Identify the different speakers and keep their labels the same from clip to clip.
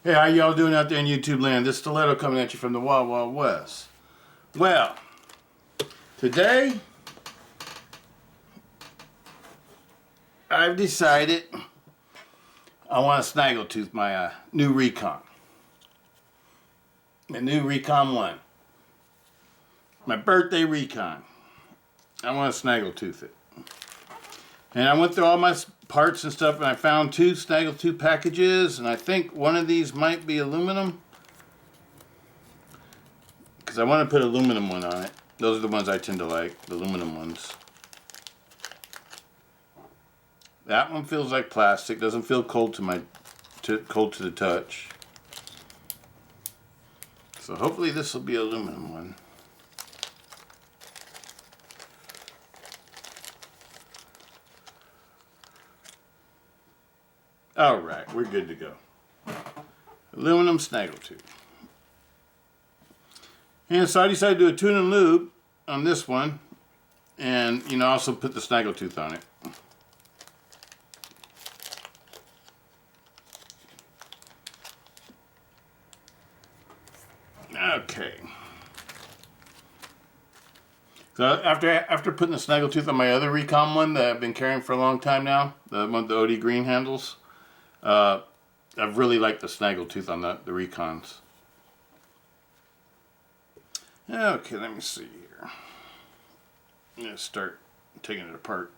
Speaker 1: Hey, how y'all doing out there in YouTube land? This Stiletto coming at you from the Wild Wild West. Well, today I've decided I want to snaggletooth my new Recon. The new Recon 1. My birthday Recon. I want to snaggletooth it. And I went through all my parts and stuff and I found 2 snaggletooth packages, and I think one of these might be aluminum. Because I want to put aluminum one on it. Those are the ones I tend to like, the aluminum ones. That one feels like plastic, doesn't feel cold to cold to the touch. So hopefully this will be an aluminum one. Alright, we're good to go. Aluminum snaggletooth. And so I decided to do a Tune Lube on this one. And, you know, also put the snaggletooth on it. Okay. So after putting the snaggletooth on my other Recon one that I've been carrying for a long time now, the one with the OD green handles, I've really liked the snaggletooth on the Recons. Okay, let me see here. I'm going to start taking it apart.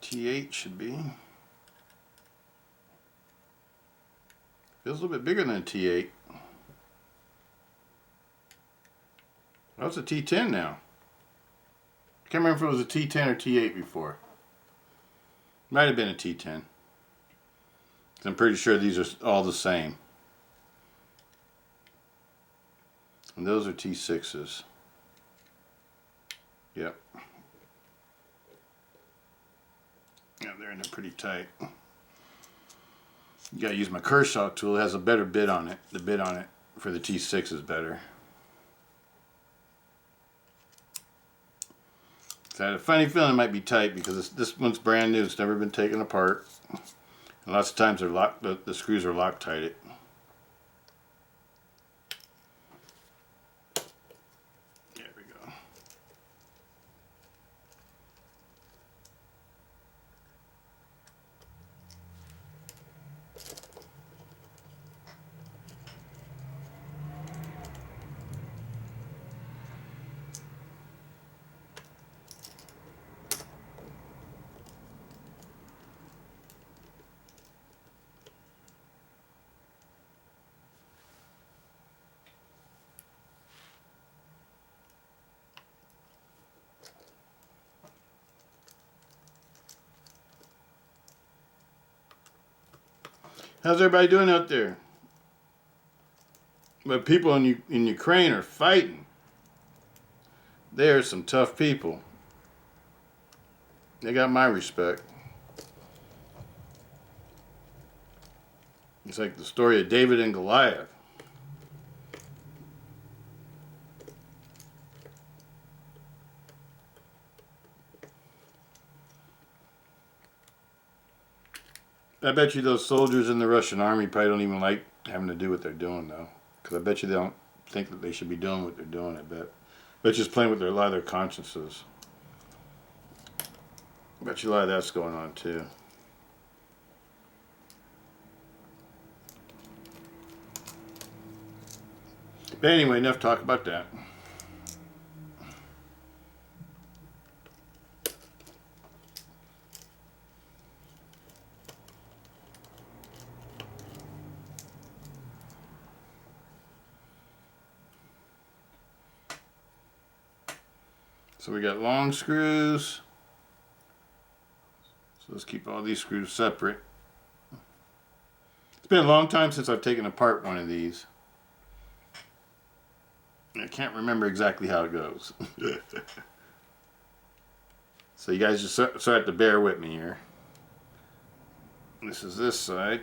Speaker 1: T8 should be. Feels a little bit bigger than a T8. Oh, it's a T10 now. I can't remember if it was a T10 or T8 before. Might have been a T10. I'm pretty sure these are all the same. And those are T6s. Yep. Yeah, they're in there pretty tight. You gotta use my Kershaw tool. It has a better bit on it. The bit on it for the T6 is better. So I had a funny feeling it might be tight because this one's brand new. It's never been taken apart. And lots of times they're locked. The screws are Loctited. There we go. How's everybody doing out there? But people in Ukraine are fighting. They are some tough people. They got my respect. It's like the story of David and Goliath. I bet you those soldiers in the Russian army probably don't even like having to do what they're doing, though. Because I bet you they don't think that they should be doing what they're doing, I bet. Bet you it's playing with a lot of their consciences. I bet you a lot of that's going on, too. But anyway, enough talk about that. So we got long screws. So let's keep all these screws separate. It's been a long time since I've taken apart one of these. I can't remember exactly how it goes. So you guys just sort of have to bear with me here. This is this side.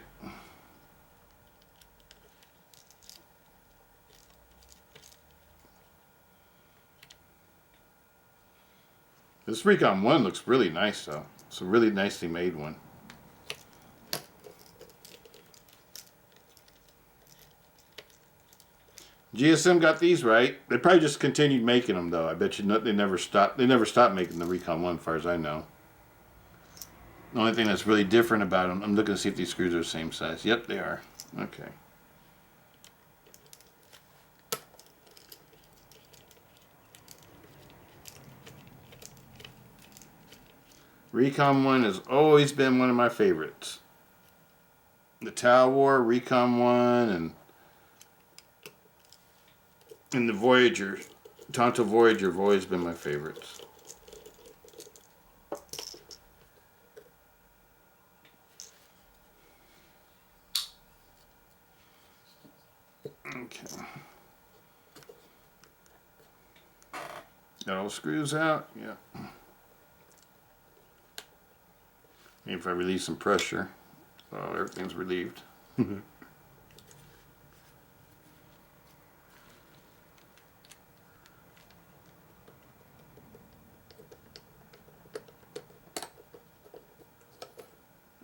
Speaker 1: This Recon 1 looks really nice though. It's a really nicely made one. GSM got these right. They probably just continued making them though. I bet you they never stopped. They never stopped making the Recon 1 as far as I know. The only thing that's really different about them, I'm looking to see if these screws are the same size. Yep, they are. Okay. Recon 1 has always been one of my favorites. The Tau War, Recon 1, and the Voyager, Tanto Voyager have always been my favorites. Okay. Got all the screws out? Yeah. Maybe if I release some pressure. Oh, everything's relieved.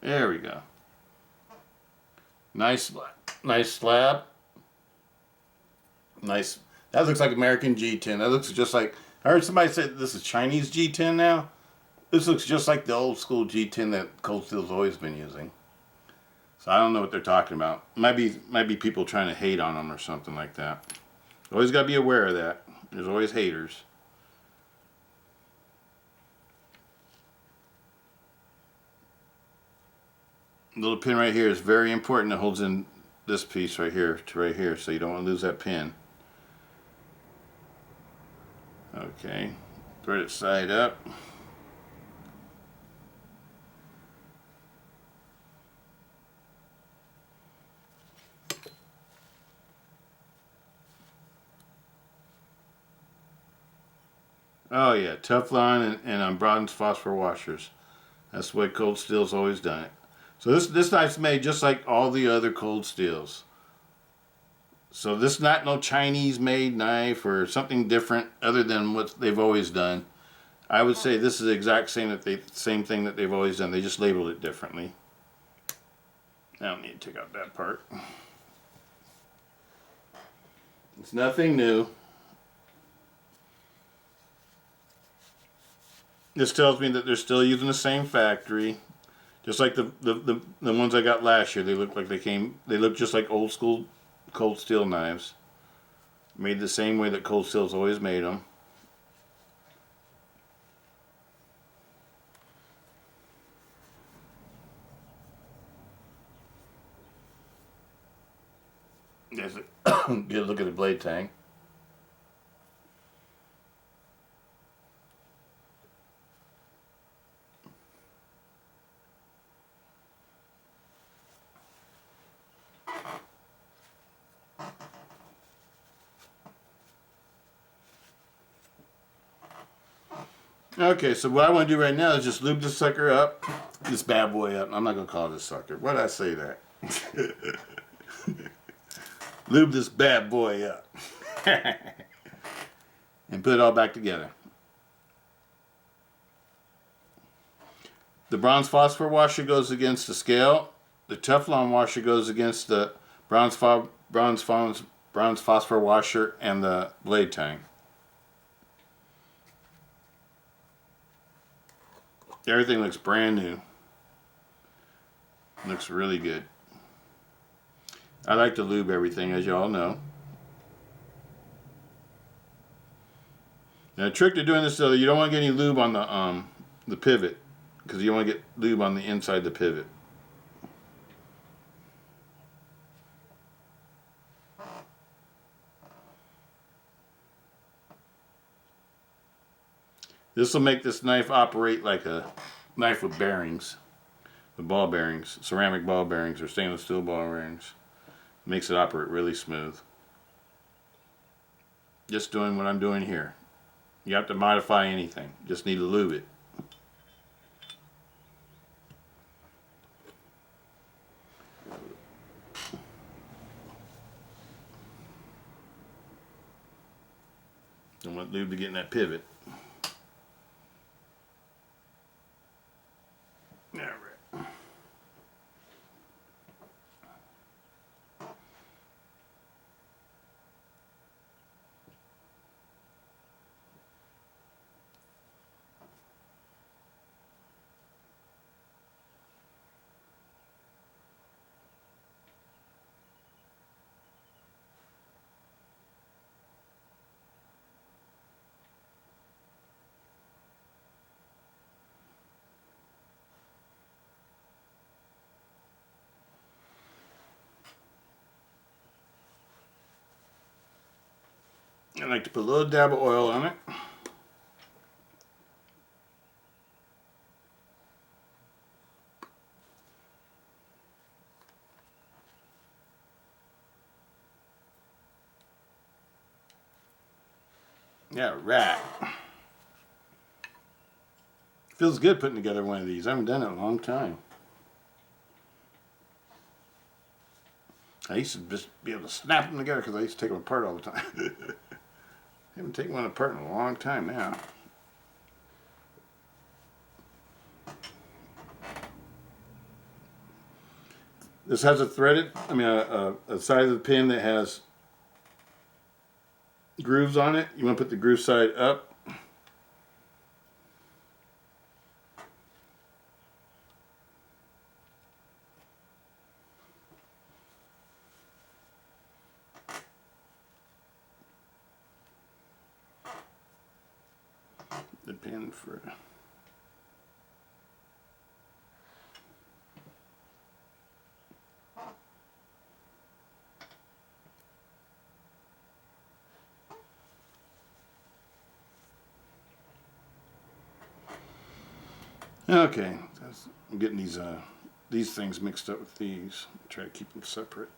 Speaker 1: There we go. Nice slab. Nice. That looks like American G10. That looks just like, I heard somebody say this is Chinese G10 now. This looks just like the old school G10 that Cold Steel's always been using. So I don't know what they're talking about. Might be people trying to hate on them or something like that. Always got to be aware of that. There's always haters. Little pin right here is very important. It holds in this piece right here to right here, so you don't want to lose that pin. Okay, thread it side up. Oh yeah, Teflon and bronze phosphor washers. That's the way Cold Steel's always done it. So this knife's made just like all the other Cold Steels. So this is not no Chinese made knife or something different other than what they've always done. I would say this is the exact same thing that they've always done. They just labeled it differently. I don't need to take out that part. It's nothing new. This tells me that they're still using the same factory. Just like the ones I got last year, they look just like old school Cold Steel knives. Made the same way that Cold Steel's always made them. There's a good look at the blade tang. Okay, so what I want to do right now is just lube this sucker up, this bad boy up. I'm not going to call it a sucker. Why did I say that? Lube this bad boy up. And put it all back together. The bronze phosphor washer goes against the scale. The Teflon washer goes against the bronze phosphor washer and the blade tang. Everything looks brand new. Looks really good. I like to lube everything, as you all know. Now, the trick to doing this though, you don't want to get any lube on the pivot, because you want to get lube on the inside of the pivot. This will make this knife operate like a knife with bearings, with ball bearings, ceramic ball bearings or stainless steel ball bearings. Makes it operate really smooth. Just doing what I'm doing here. You have to modify anything. Just need to lube it. Don't want lube to get in that pivot. Alright. I like to put a little dab of oil on it. Yeah, right. Feels good putting together one of these. I haven't done it in a long time. I used to just be able to snap them together because I used to take them apart all the time. I haven't taken one apart in a long time now. This has a threaded, a side of the pin that has grooves on it. You want to put the groove side up. The pin for okay. I'm getting these things mixed up with these. Try to keep them separate.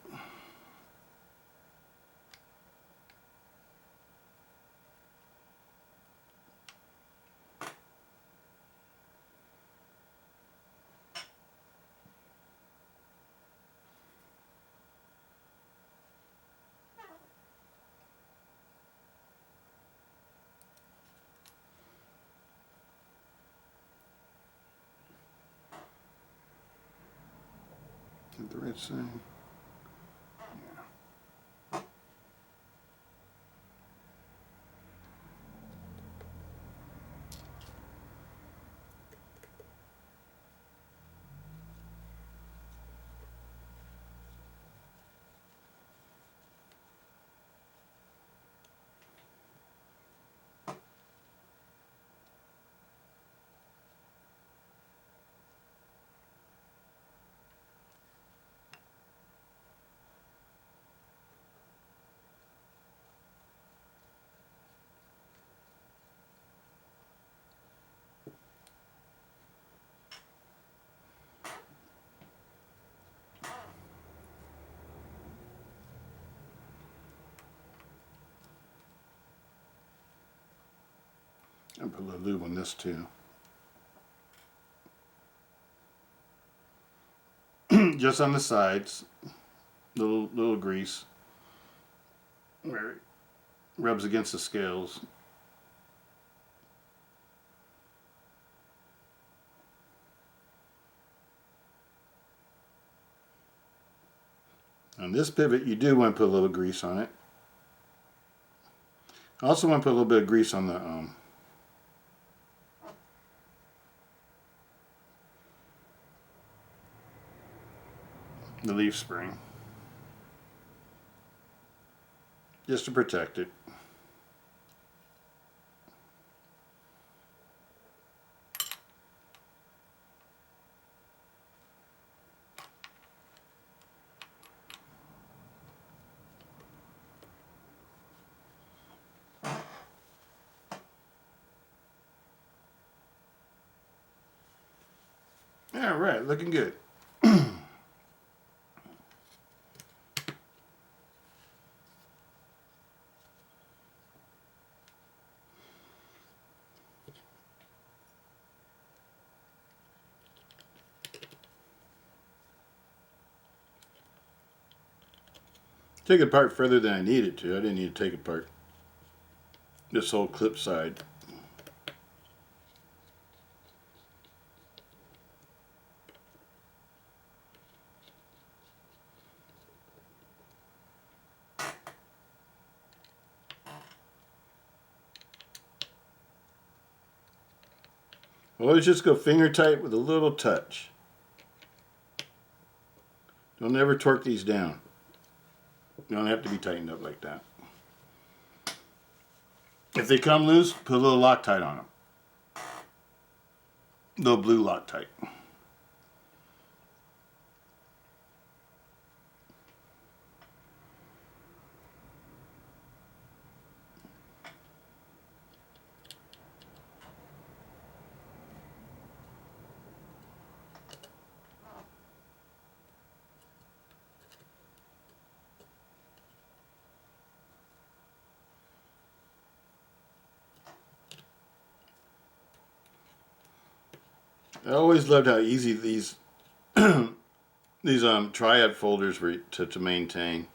Speaker 1: Get the right side. And put a little lube on this too. Just on the sides, little grease where it rubs against the scales. On this pivot, you do want to put a little grease on it. I also want to put a little bit of grease on the leaf spring, just to protect it. All right, looking good. Take it apart further than I needed to. I didn't need to take apart this whole clip side. Always just go finger tight with a little touch. Don't ever torque these down. You don't have to be tightened up like that. If they come loose, put a little Loctite on them. A little blue Loctite. I always loved how easy these these triad folders were to maintain.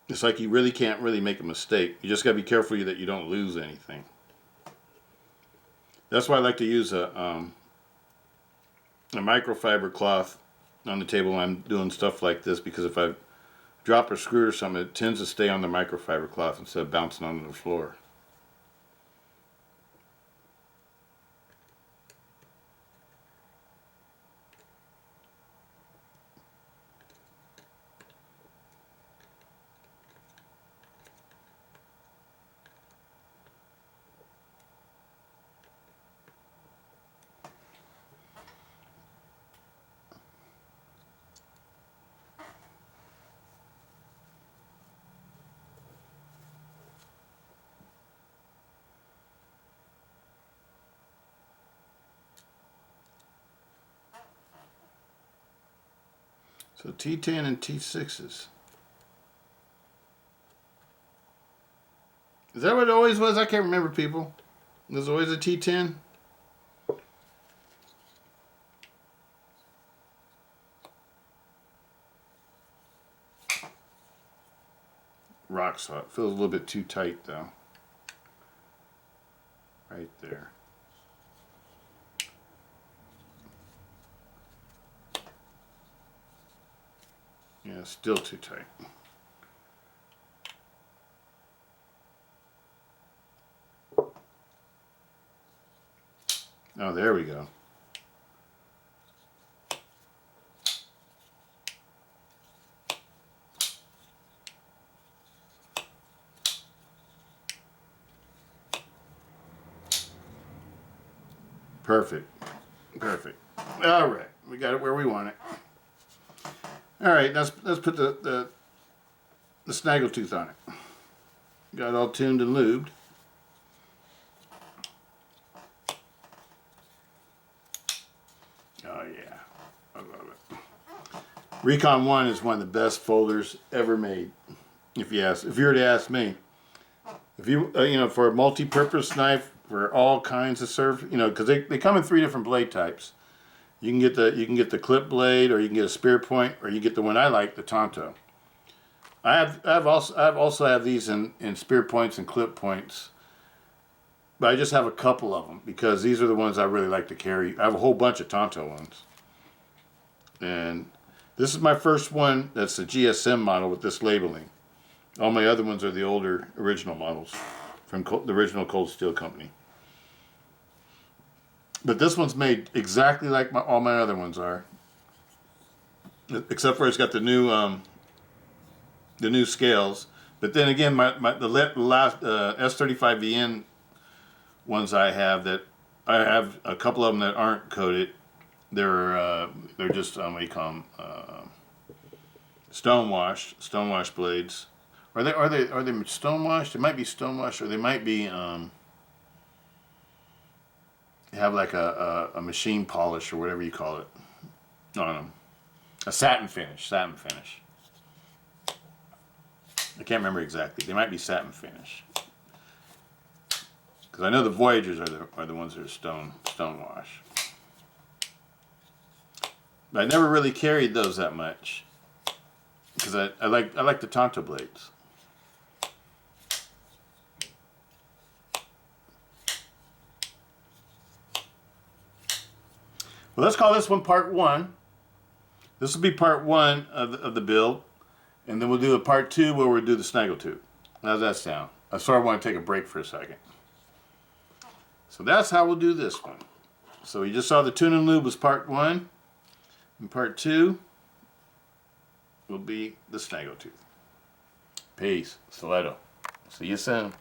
Speaker 1: It's like you really can't really make a mistake. You just got to be careful that you don't lose anything. That's why I like to use a microfiber cloth on the table when I'm doing stuff like this, because if I drop a screw or something, it tends to stay on the microfiber cloth instead of bouncing onto the floor. So T10 and T6s. Is that what it always was? I can't remember, people. There's always a T10. Rock solid. Feels a little bit too tight though. Right there. Yeah, still too tight. Oh, there we go. Perfect. Perfect. All right, we got it where we want it. All right, let's put the snaggletooth on it. Got it all tuned and lubed. Oh yeah, I love it. Recon 1 is one of the best folders ever made. If you were to ask me, if you you know, for a multi-purpose knife, for all kinds of because they come in 3 different blade types. You can get the clip blade, or you can get a spear point, or you get the one I like, the Tanto. I've also have these in spear points and clip points, but I just have a couple of them because these are the ones I really like to carry. I have a whole bunch of Tanto ones, and this is my first one that's a GSM model with this labeling. All my other ones are the older original models from the original Cold Steel Company. But this one's made exactly like all my other ones are, except for it's got the new scales. But then again, the last S35VN ones I have a couple of them that aren't coated. They're just what do you call them? Stonewash blades. Are they stonewashed? It might be stonewashed, or they might be have like a machine polish or whatever you call it on them. A satin finish. I can't remember exactly. They might be satin finish. Because I know the Voyagers are the ones that are stonewash. But I never really carried those that much. Because I like the Tanto blades. Well, let's call this one part 1. This will be part 1 of the build, and then we'll do a part 2 where we'll do the snaggletooth. How's that sound? I sort of want to take a break for a second. So that's how we'll do this one. So you just saw the Tune Lube was part 1, and part 2 will be the snaggletooth. Peace. Stiletto. See you soon.